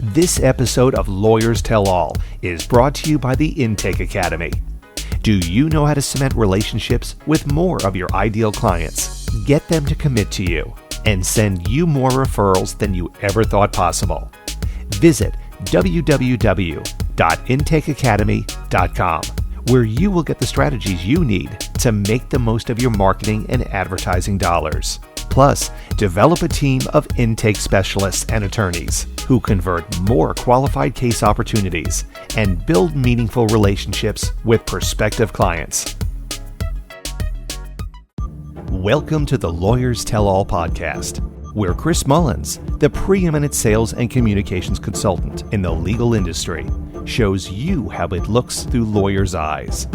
This episode of Lawyers Tell All is brought to you by the Intake Academy. Do you know how to cement relationships with more of your ideal clients, get them to commit to you, and send you more referrals than you ever thought possible? Visit www.intakeacademy.com, where you will get the strategies you need to make the most of your marketing and advertising dollars. Plus, develop a team of intake specialists and attorneys who convert more qualified case opportunities and build meaningful relationships with prospective clients. Welcome to the Lawyers Tell All podcast, where Chris Mullins, the preeminent sales and communications consultant in the legal industry, shows you how it looks through lawyers' eyes.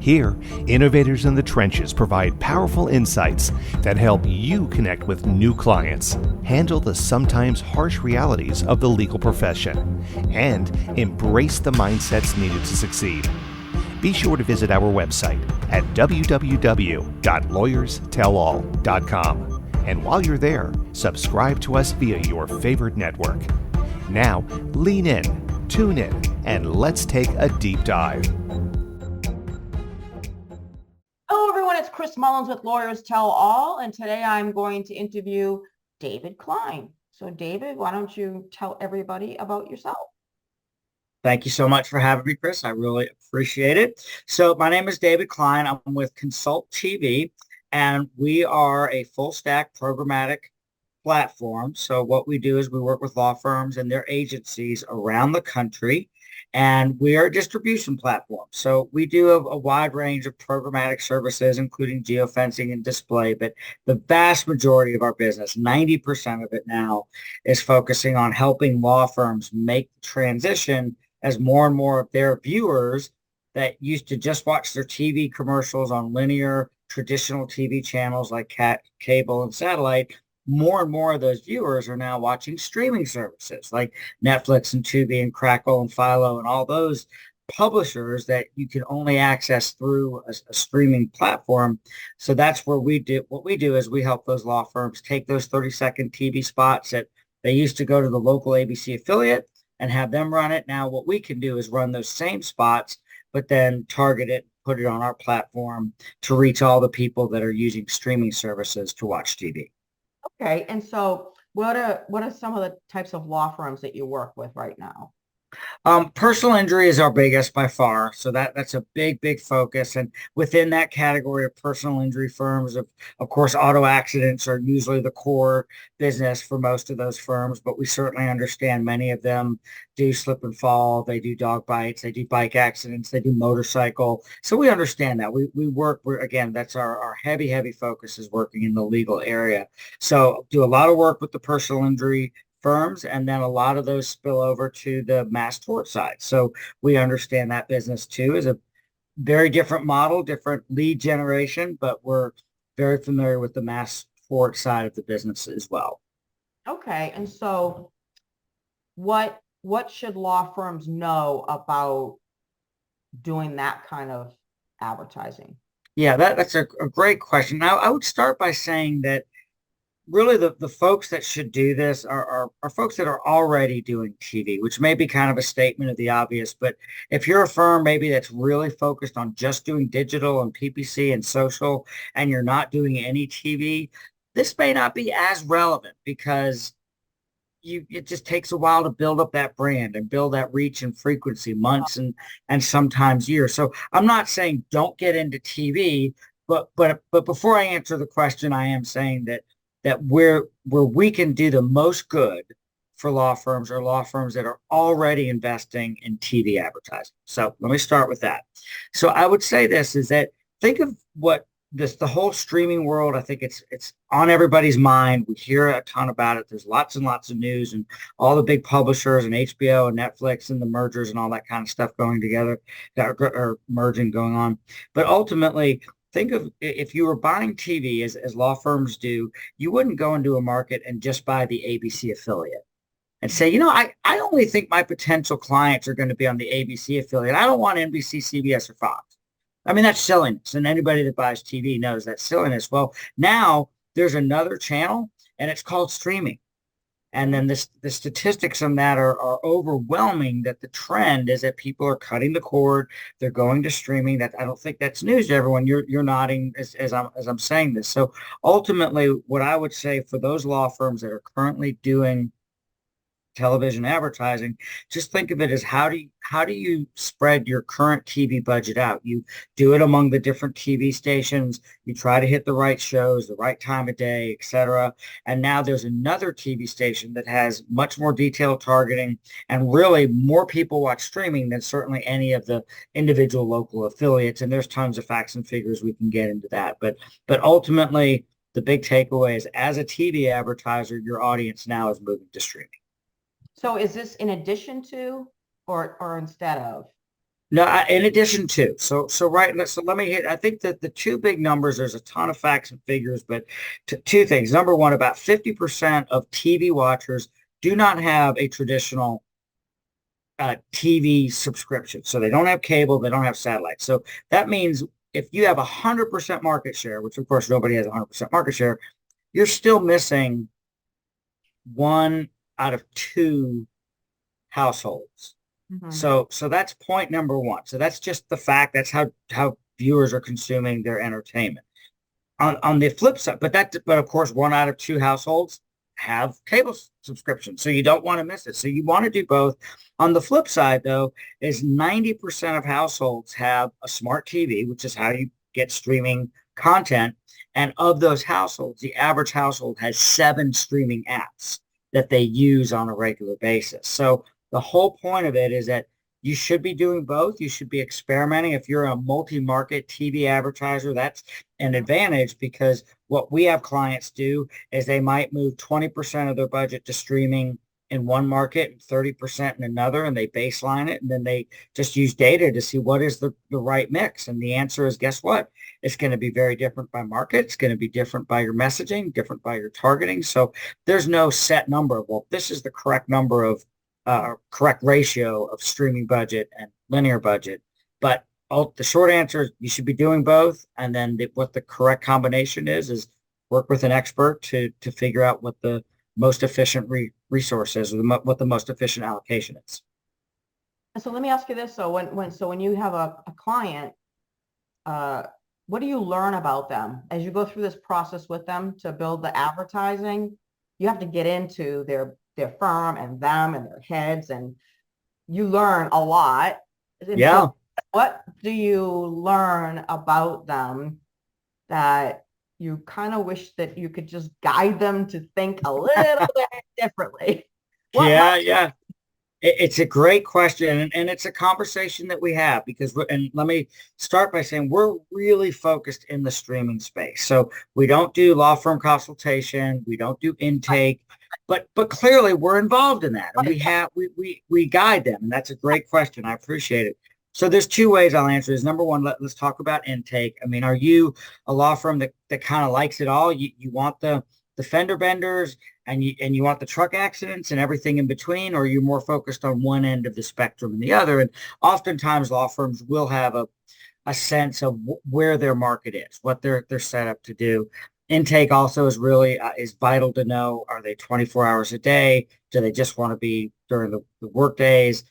Here, innovators in the trenches provide powerful insights that help you connect with new clients, handle the sometimes harsh realities of the legal profession, and embrace the mindsets needed to succeed. Be sure to visit our website at www.lawyerstellall.com. And while you're there, subscribe to us via your favorite network. Now, lean in, tune in, and let's take a deep dive. Hello, everyone. It's Chris Mullins with Lawyers Tell All, and today I'm going to interview David Klein. So, David, why don't you tell everybody about yourself? Thank you so much for having me, Chris. I really appreciate it. So my name is David Klein. I'm with Consult TV, and we are a full stack programmatic platform. So what we do is we work with law firms and their agencies around the country, and we are a distribution platform. So we do a wide range of programmatic services, including geofencing and display, but the vast majority of our business, 90% of it now, is focusing on helping law firms make the transition as more and more of their viewers that used to just watch their TV commercials on linear, traditional TV channels like cable and satellite. More and more of those viewers are now watching streaming services like Netflix and Tubi and Crackle and Philo and all those publishers that you can only access through a streaming platform. So that's where we do. What we do is we help those law firms take those 30-second TV spots that they used to go to the local ABC affiliate and have them run it. Now what we can do is run those same spots, but then target it, put it on our platform to reach all the people that are using streaming services to watch TV. Okay, and so what are some of the types of law firms that you work with right now? Personal injury is our biggest by far. So that's a big focus. And within that category of personal injury firms, of course, auto accidents are usually the core business for most of those firms, but we certainly understand many of them do slip and fall. They do dog bites, they do bike accidents, they do motorcycle. So we understand that. We work, again, that's our heavy focus is working in the legal area. So do a lot of work with the personal injury firms, and then a lot of those spill over to the mass tort side. So we understand that business too is a very different model, different lead generation, but we're very familiar with the mass tort side of the business as well. Okay, and so what should law firms know about doing that kind of advertising? Yeah, that's a great question. Now, I would start by saying that really the folks that should do this are folks that are already doing TV, which may be kind of a statement of the obvious. But if you're a firm maybe that's really focused on just doing digital and PPC and social, and you're not doing any TV, this may not be as relevant because it just takes a while to build up that brand and build that reach and frequency, months and sometimes years. So I'm not saying don't get into TV, but before I answer the question, I am saying that where we can do the most good for law firms are law firms that are already investing in TV advertising. So let me start with that. So I would say this is that think of the whole streaming world. I think it's on everybody's mind. We hear a ton about it. There's lots and lots of news and all the big publishers and HBO and Netflix and the mergers and all that kind of stuff going together or merging going on. But ultimately, think of if you were buying TV as law firms do, you wouldn't go into a market and just buy the ABC affiliate and say, I only think my potential clients are going to be on the ABC affiliate. I don't want NBC, CBS, or Fox. I mean, that's silliness. And anybody that buys TV knows that's silliness. Well, now there's another channel and it's called streaming. And then the statistics on that are overwhelming, that the trend is that people are cutting the cord. They're going to streaming. That I don't think that's news to everyone. You're nodding as I'm saying this. So ultimately, what I would say for those law firms that are currently doing television advertising, just think of it as how do you spread your current TV budget out? You do it among the different TV stations. You try to hit the right shows, the right time of day, etc. And now there's another TV station that has much more detailed targeting, and really more people watch streaming than certainly any of the individual local affiliates. And there's tons of facts and figures we can get into that. But ultimately, the big takeaway is, as a TV advertiser, your audience now is moving to streaming. So is this in addition to or instead of? No, in addition to. So let me hit. I think that the two big numbers, there's a ton of facts and figures, but two things. Number one, about 50% of TV watchers do not have a traditional TV subscription. So they don't have cable, they don't have satellite. So that means if you have 100% market share, which of course nobody has 100% market share, you're still missing one out of two households. Mm-hmm. So that's point number one. So that's just the fact. That's how viewers are consuming their entertainment. On the flip side, but of course, one out of two households have cable subscriptions. So you don't want to miss it. So you want to do both. On the flip side, though, is 90% of households have a smart TV, which is how you get streaming content. And of those households, the average household has 7 streaming apps that they use on a regular basis. So the whole point of it is that you should be doing both. You should be experimenting. If you're a multi-market TV advertiser, that's an advantage, because what we have clients do is they might move 20% of their budget to streaming in one market and 30% in another, and they baseline it, and then they just use data to see what is the right mix. And the answer is, guess what? It's going to be very different by market. It's going to be different by your messaging, different by your targeting. So there's no set number. Well, this is the correct number of correct ratio of streaming budget and linear budget. But the short answer is you should be doing both. And then what the correct combination is work with an expert to figure out what the most efficient resource is, or what the most efficient allocation is. So let me ask you this. So when you have a client, what do you learn about them as you go through this process with them to build the advertising? You have to get into their firm and them and their heads, and you learn a lot. And yeah. So what do you learn about them that you kind of wish that you could just guide them to think a little bit differently? Yeah. It's a great question, and it's a conversation that we have, because and let me start by saying we're really focused in the streaming space. So we don't do law firm consultation, we don't do intake, but clearly we're involved in that, and we guide them, and that's a great question. I appreciate it. So there's two ways I'll answer this. Number one, let's talk about intake. I mean, are you a law firm that kind of likes it all? You want the fender benders, and you want the truck accidents and everything in between, or are you more focused on one end of the spectrum and the other? And oftentimes law firms will have a sense of where their market is, what they're set up to do. Intake also is really is vital to know. Are they 24 hours a day? Do they just want to be during the work days?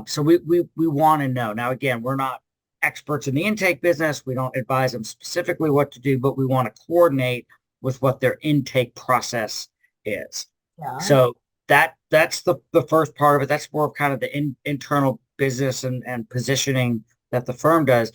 So we want to know. Now, again, we're not experts in the intake business. We don't advise them specifically what to do, but we want to coordinate with what their intake process is. Yeah. So that's the first part of it. That's more of kind of the internal business and positioning that the firm does.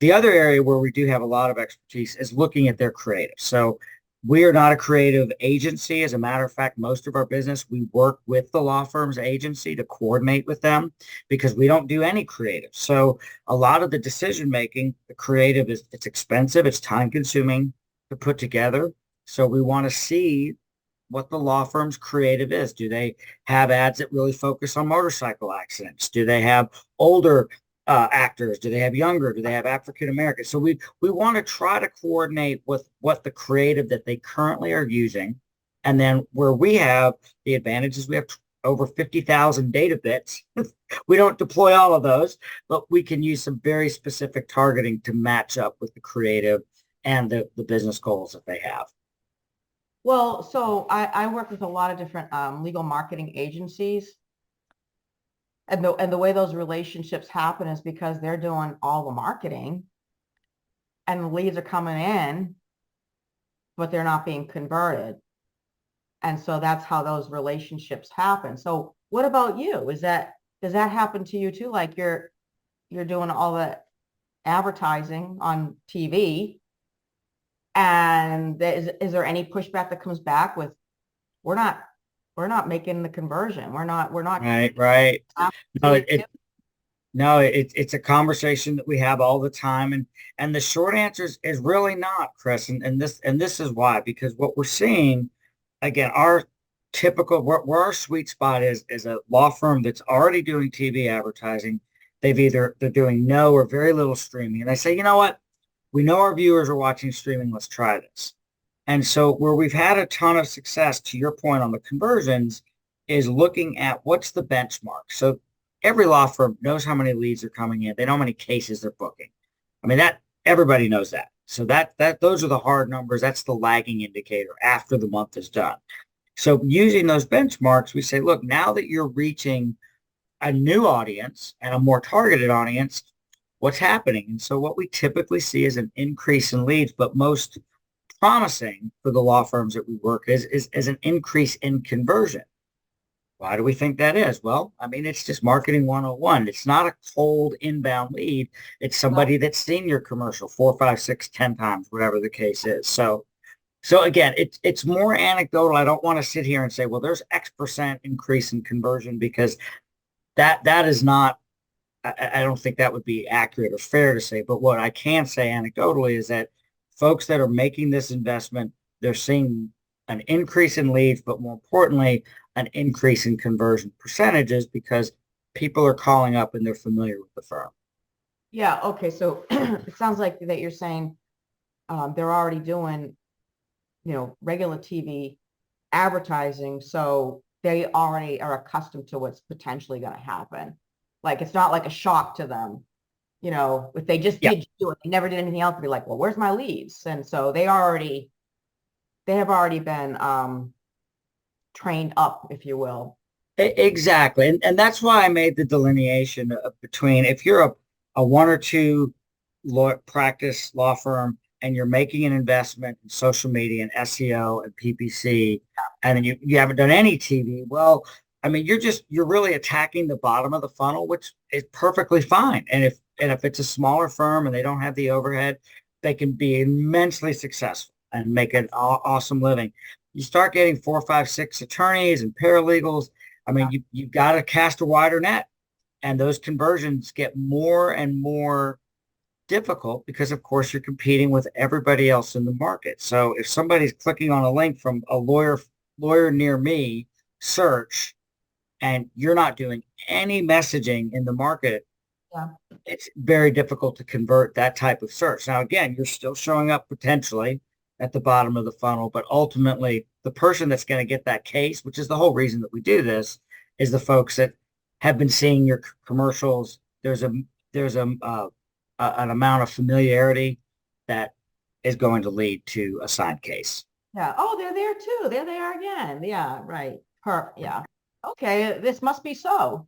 The other area where we do have a lot of expertise is looking at their creative. So we are not a creative agency. As a matter of fact, most of our business, we work with the law firm's agency to coordinate with them, because we don't do any creative. So a lot of the decision making, the creative it's expensive, it's time consuming to put together. So we want to see what the law firm's creative is. Do they have ads that really focus on motorcycle accidents? Do they have older actors? Do they have younger? Do they have African Americans? So we want to try to coordinate with what the creative that they currently are using. And then where we have the advantages, we have over 50,000 data bits. We don't deploy all of those, but we can use some very specific targeting to match up with the creative and the business goals that they have. Well, so I work with a lot of different legal marketing agencies. And the way those relationships happen is because they're doing all the marketing and the leads are coming in, but they're not being converted. And so that's how those relationships happen. So what about you? Does that happen to you too? Like you're doing all the advertising on TV, and is there any pushback that comes back with we're not we're not making the conversion. We're not Right. No, seeing it. no, it's a conversation that we have all the time, and the short answer is really not, Chris, and this is why, because what we're seeing, again, our typical where our sweet spot is a law firm that's already doing TV advertising. They're doing no or very little streaming, and they say, you know what, we know our viewers are watching streaming. Let's try this. And so where we've had a ton of success, to your point on the conversions, is looking at what's the benchmark. So every law firm knows how many leads are coming in. They know how many cases they're booking. I mean, that everybody knows that. So that those are the hard numbers. That's the lagging indicator after the month is done. So using those benchmarks, we say, look, now that you're reaching a new audience and a more targeted audience, what's happening? And so what we typically see is an increase in leads, but most promising for the law firms that we work is an increase in conversion. Why do we think that is? Well, I mean, it's just marketing 101. It's not a cold inbound lead. It's somebody that's seen your commercial 4, 5, 6, 10 times, whatever the case is. So again, it's more anecdotal. I don't want to sit here and say, well, there's X% increase in conversion, because that is not, I don't think that would be accurate or fair to say. But what I can say anecdotally is that folks that are making this investment, they're seeing an increase in leads, but more importantly, an increase in conversion percentages, because people are calling up and they're familiar with the firm. Yeah. Okay. So it sounds like that you're saying they're already doing, regular TV advertising. So they already are accustomed to what's potentially going to happen. Like, it's not like a shock to them. If they just Yeah, did do it, they never did anything else, to be like, well, where's my leads? And so they have already been trained up, if you will. exactly. And that's why I made the delineation between, if you're a one or two practice law firm and you're making an investment in social media and SEO and PPC, and then you haven't done any TV, well, I mean, you're really attacking the bottom of the funnel, which is perfectly fine. And if it's a smaller firm and they don't have the overhead, they can be immensely successful and make an awesome living. You start getting 4, 5, 6 attorneys and paralegals. I mean, you've got to cast a wider net, and those conversions get more and more difficult because, of course, you're competing with everybody else in the market. So if somebody's clicking on a link from a lawyer near me search, and you're not doing any messaging in the market, Yeah. it's very difficult to convert that type of search. Now, again, you're still showing up potentially at the bottom of the funnel, but ultimately the person that's going to get that case, which is the whole reason that we do this, is the folks that have been seeing your commercials. There's an amount of familiarity that is going to lead to a signed case. Yeah. Oh, they're there too. There they are again. Yeah. Right. Yeah. Okay. This must be so.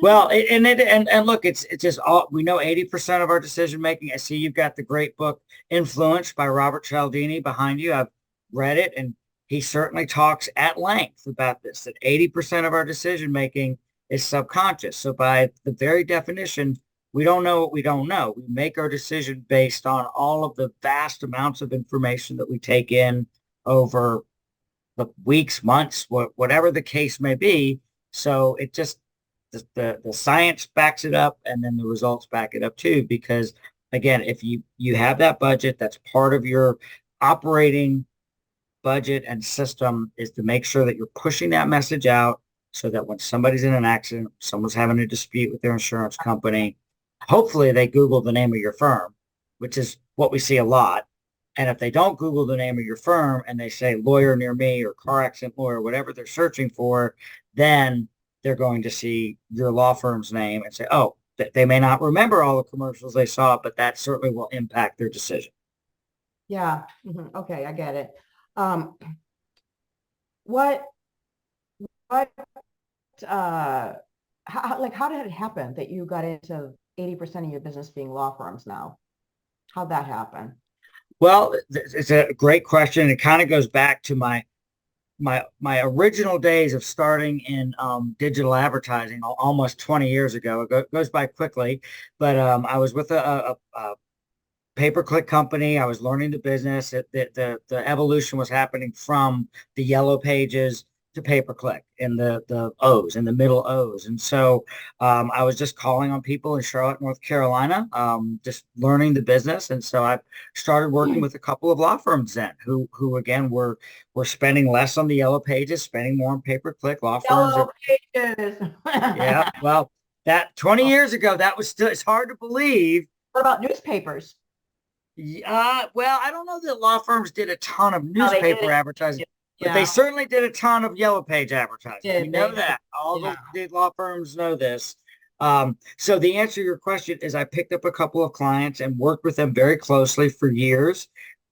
Well, and look, it's just all we know. 80% of our decision making. I see you've got the great book Influenced by Robert Cialdini behind you. I've read it, and he certainly talks at length about this. That 80% of our decision making is subconscious. So by the very definition, we don't know what we don't know. We make our decision based on all of the vast amounts of information that we take in over the weeks, months, whatever the case may be. So it just the science backs it up, and then the results back it up too. Because again, if you have that budget, that's part of your operating budget and system, is to make sure that you're pushing that message out, so that when somebody's in an accident, someone's having a dispute with their insurance company, hopefully they Google the name of your firm, which is what we see a lot. And if they don't Google the name of your firm and they say lawyer near me or car accident lawyer, whatever they're searching for, then they're going to see your law firm's name and say, oh, they may not remember all the commercials they saw, but that certainly will impact their decision. Yeah. Okay. I get it. Um, what, what, how did it happen that you got into 80% of your business being law firms now? How'd that happen? Well, it's a great question. It kind of goes back to my original days of starting in digital advertising almost 20 years ago. It goes by quickly, but I was with a pay-per-click company. I was learning the business. The evolution was happening from the yellow pages to pay-per-click and the O's and the middle O's. And so I was just calling on people in Charlotte, North Carolina, just learning the business. And so I started working with a couple of law firms then who again were spending less on the yellow pages, spending more on pay-per-click. Law firms Yellow are, pages. yeah, well, that 20 years ago, that was still, it's hard to believe. What about newspapers? Well, I don't know that law firms did a ton of No, they did newspaper advertising, it. but they Yeah, certainly did a ton of yellow page advertising. We did know they? that. All Yeah. the law firms know this. So the answer to your question is I picked up a couple of clients and worked with them very closely for years,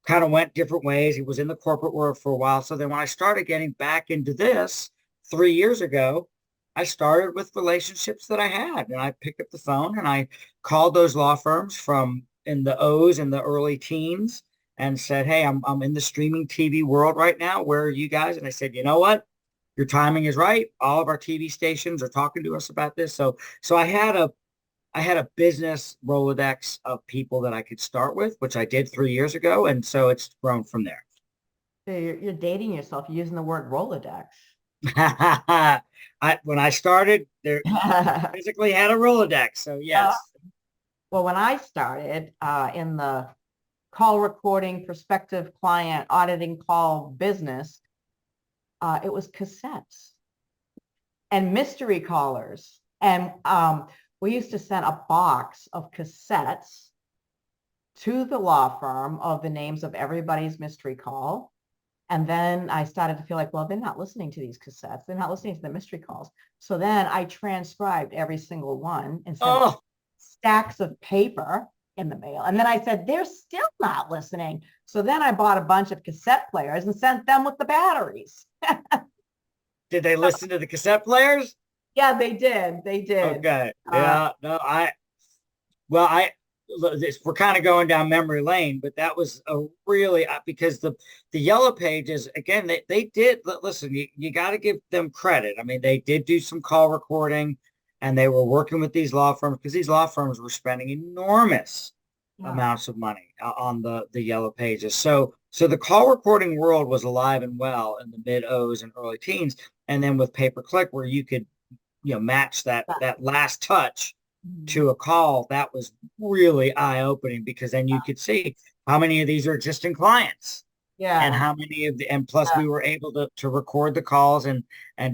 kind of went different ways. He was in the corporate world for a while. So then when I started getting back into this 3 years ago, I started with relationships that I had, and I picked up the phone and I called those law firms from in the O's in the early teens and said, "Hey, I'm in the streaming TV world right now. Where are you guys?" And I said, "You know what? Your timing is right. All of our TV stations are talking to us about this." So I had a business Rolodex of people that I could start with, which I did 3 years ago, and so it's grown from there. So you're dating yourself using the word Rolodex. When I started, there physically had a Rolodex. So Uh, yes. well, when I started in the call recording, prospective client auditing call business, it was cassettes and mystery callers. And we used to send a box of cassettes to the law firm of the names of everybody's mystery call. And then I started to feel like, well, they're not listening to these cassettes. They're not listening to the mystery calls. So then I transcribed every single one and sent Oh, stacks of paper in the mail. And then I said, they're still not listening. So then I bought a bunch of cassette players and sent them with the batteries. did they listen to the cassette players? Yeah, they did. They did. Okay. Yeah. No, well, we're kind of going down memory lane, but that was a really, because the yellow pages, again, they did, listen, you got to give them credit. I mean, they did do some call recording and they were working with these law firms because these law firms were spending enormous amounts of money on the yellow pages. So the call recording world was alive and well in the mid O's and early teens. And then with pay-per-click where you could, match that last touch to a call, that was really eye-opening because then you could see how many of these are existing clients and how many of the, and plus we were able to record the calls and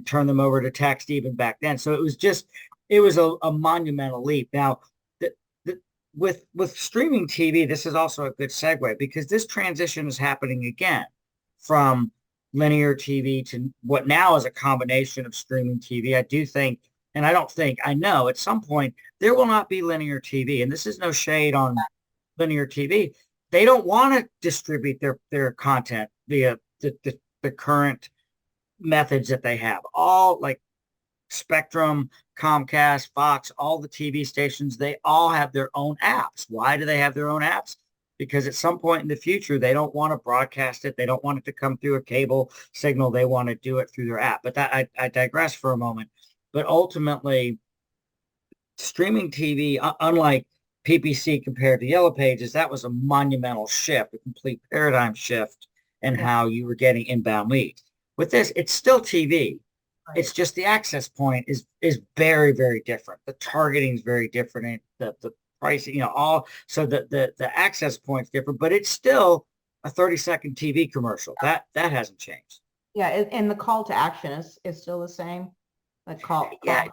turn them over to text even back then. So it was a monumental leap. Now, with streaming TV, this is also a good segue because this transition is happening again from linear TV to what now is a combination of streaming TV. I do think, and I don't think, I know at some point there will not be linear TV. And this is no shade on linear TV. They don't want to distribute their content via the current methods that they have. All like Spectrum, Comcast, Fox, all the TV stations, they all have their own apps. Why do they have their own apps? Because at some point in the future, they don't want to broadcast it. They don't want it to come through a cable signal. They want to do it through their app. But I digress for a moment. But ultimately, streaming TV, unlike PPC compared to Yellow Pages, that was a monumental shift, a complete paradigm shift in how you were getting inbound leads. With this, it's still TV. Right. It's just the access point is very, very different. The targeting is very different. The pricing, all, so the access point's different, but it's still a 30-second TV commercial. That hasn't changed. Yeah, and the call to action is still the same. The call. Yeah,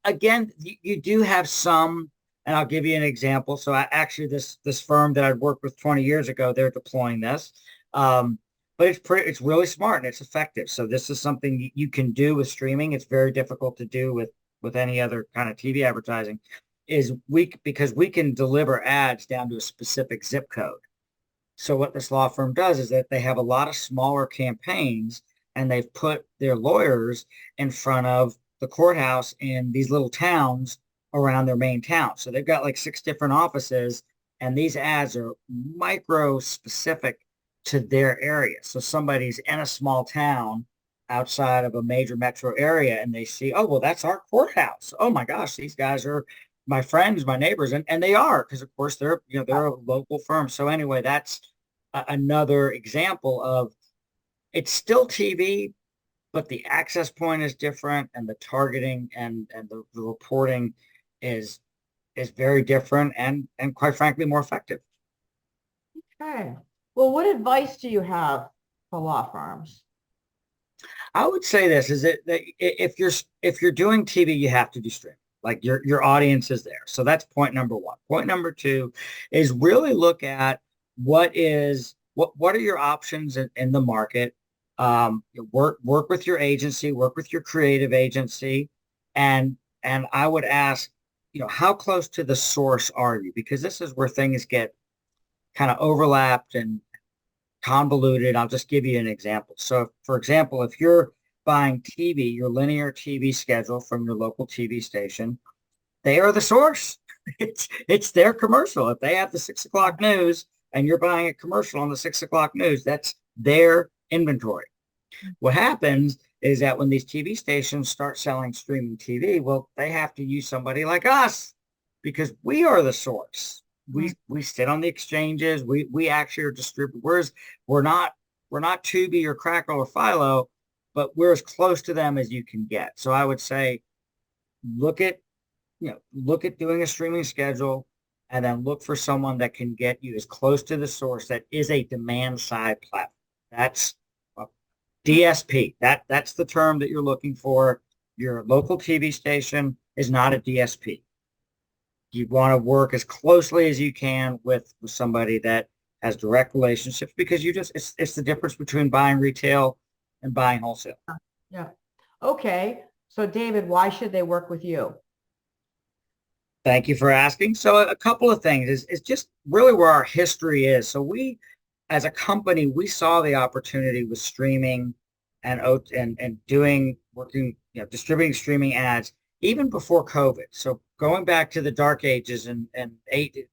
again, you do have some, and I'll give you an example. So I actually this firm that I'd worked with 20 years ago, they're deploying this. But it's really smart and it's effective. So this is something you can do with streaming. It's very difficult to do with any other kind of TV advertising. Because we can deliver ads down to a specific zip code. So what this law firm does is that they have a lot of smaller campaigns, and they've put their lawyers in front of the courthouse in these little towns around their main town. So they've got like 6 different offices, and these ads are micro specific to their area. So somebody's in a small town outside of a major metro area, and they see, oh, well, that's our courthouse. Oh my gosh, these guys are my friends, my neighbors, and they are, because of course they're a local firm. So anyway, that's another example of, it's still TV, but the access point is different, and the targeting and the reporting is very different, and quite frankly more effective. Okay. Well, what advice do you have for law firms? I would say this is that if you're doing TV, you have to do streaming. Like your audience is there. So that's point number one. Point number two is really look at what are your options in the market. Work with your agency, work with your creative agency, and I would ask, how close to the source are you? Because this is where things get kind of overlapped and convoluted. I'll just give you an example. So, for example, if you're buying TV, your linear TV schedule from your local TV station, they are the source. It's their commercial. If they have the 6 o'clock news and you're buying a commercial on the 6 o'clock news, that's their inventory. What happens is that when these TV stations start selling streaming TV, well, they have to use somebody like us because we are the source. We sit on the exchanges. We actually are distributors. We're not Tubi or Crackle or Philo, but we're as close to them as you can get. So I would say look at doing a streaming schedule, and then look for someone that can get you as close to the source that is a demand side platform. That's DSP. That's the term that you're looking for. Your local TV station is not a DSP. You want to work as closely as you can with somebody that has direct relationships, because it's the difference between buying retail and buying wholesale. Yeah. Okay. So David, why should they work with you? Thank you for asking. So a couple of things is just really where our history is. So we, as a company, we saw the opportunity with streaming and distributing streaming ads even before COVID. So going back to the dark ages in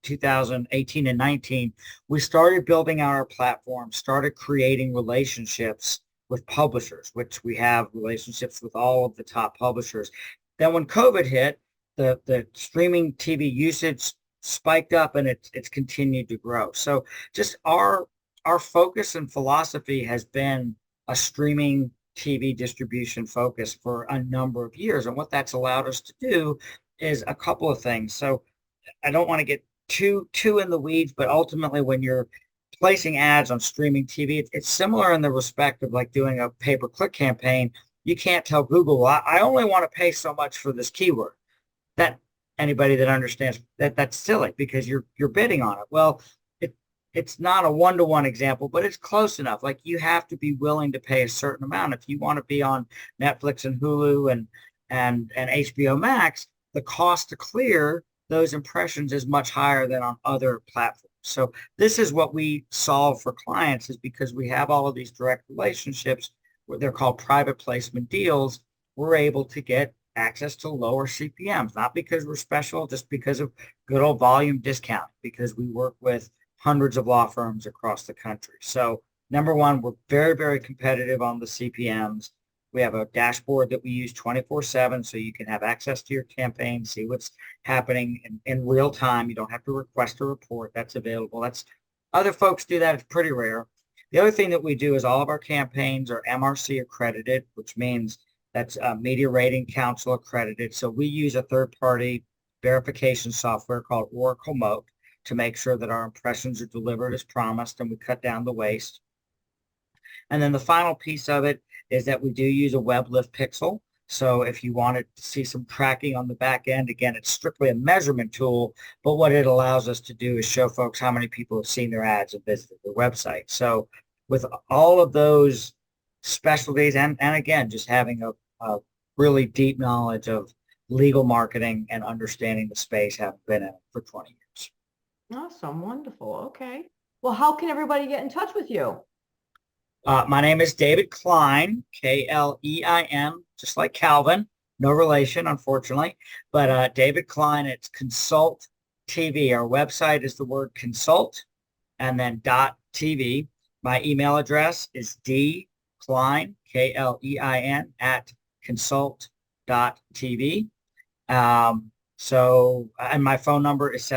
2018 and 19, we started building out our platform, started creating relationships with publishers, which we have relationships with all of the top publishers. Then when COVID hit, the streaming TV usage spiked up, and it's continued to grow. So just our focus and philosophy has been a streaming TV distribution focus for a number of years. And what that's allowed us to do is a couple of things. So I don't want to get too in the weeds, but ultimately when you're placing ads on streaming TV, it's similar in the respect of like doing a pay-per-click campaign. You can't tell Google, well, I only want to pay so much for this keyword. That anybody that understands that's silly, because you're bidding on it. Well, it's not a one-to-one example, but it's close enough. Like, you have to be willing to pay a certain amount. If you want to be on Netflix and Hulu and HBO Max, the cost to clear those impressions is much higher than on other platforms. So this is what we solve for clients, is because we have all of these direct relationships, where they're called private placement deals. We're able to get access to lower CPMs, not because we're special, just because of good old volume discounting, because we work with hundreds of law firms across the country. So number one, we're very, very competitive on the CPMs. We have a dashboard that we use 24/7, so you can have access to your campaign, see what's happening in real time. You don't have to request a report. That's available. Other folks do that. It's pretty rare. The other thing that we do is all of our campaigns are MRC accredited, which means that's Media Rating Council accredited. So we use a third-party verification software called Oracle Moat to make sure that our impressions are delivered as promised, and we cut down the waste. And then the final piece of it is that we do use a WebLift pixel. So if you wanted to see some tracking on the back end, again, it's strictly a measurement tool, but what it allows us to do is show folks how many people have seen their ads and visited their website. So with all of those specialties, and again, just having a really deep knowledge of legal marketing and understanding the space, have been in it for 20 years. Awesome. Wonderful. Okay. Well, how can everybody get in touch with you? My name is David Klein, Klein, just like Calvin. No relation, unfortunately. But David Klein, it's Consult TV. Our website is the word consult and then .tv. My email address is dklein, Klein, at consult.tv. And my phone number is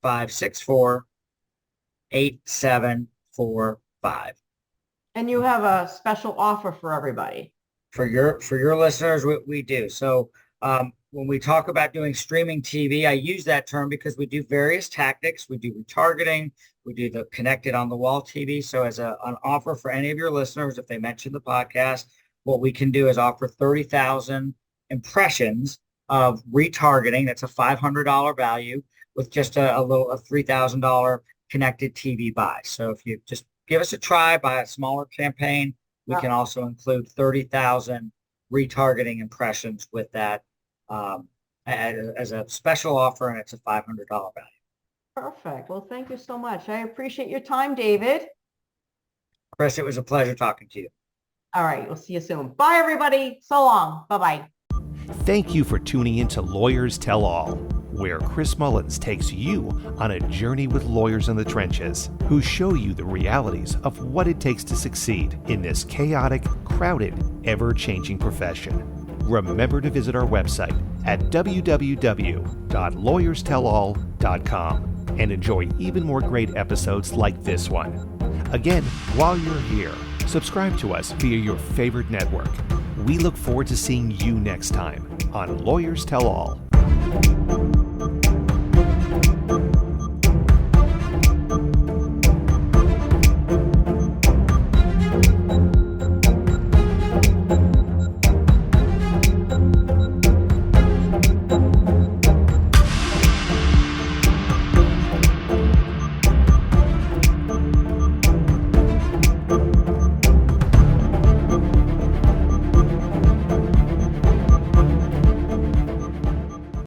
704-564-8745. And you have a special offer for everybody. For your listeners, we do. So when we talk about doing streaming TV, I use that term because we do various tactics. We do retargeting. We do the connected on the wall TV. So as an offer for any of your listeners, if they mention the podcast, what we can do is offer 30,000 impressions of retargeting. That's a $500 value with just a $3,000 connected TV buy. So if you just give us a try, buy a smaller campaign, we can also include 30,000 retargeting impressions with that as a special offer, and it's a $500 value. Perfect. Well, thank you so much. I appreciate your time, David. Chris, it was a pleasure talking to you. All right. We'll see you soon. Bye, everybody. So long. Bye-bye. Thank you for tuning in to Lawyers Tell All, where Chris Mullins takes you on a journey with lawyers in the trenches who show you the realities of what it takes to succeed in this chaotic, crowded, ever-changing profession. Remember to visit our website at www.lawyerstellall.com and enjoy even more great episodes like this one. Again, while you're here, subscribe to us via your favorite network. We look forward to seeing you next time on Lawyers Tell All.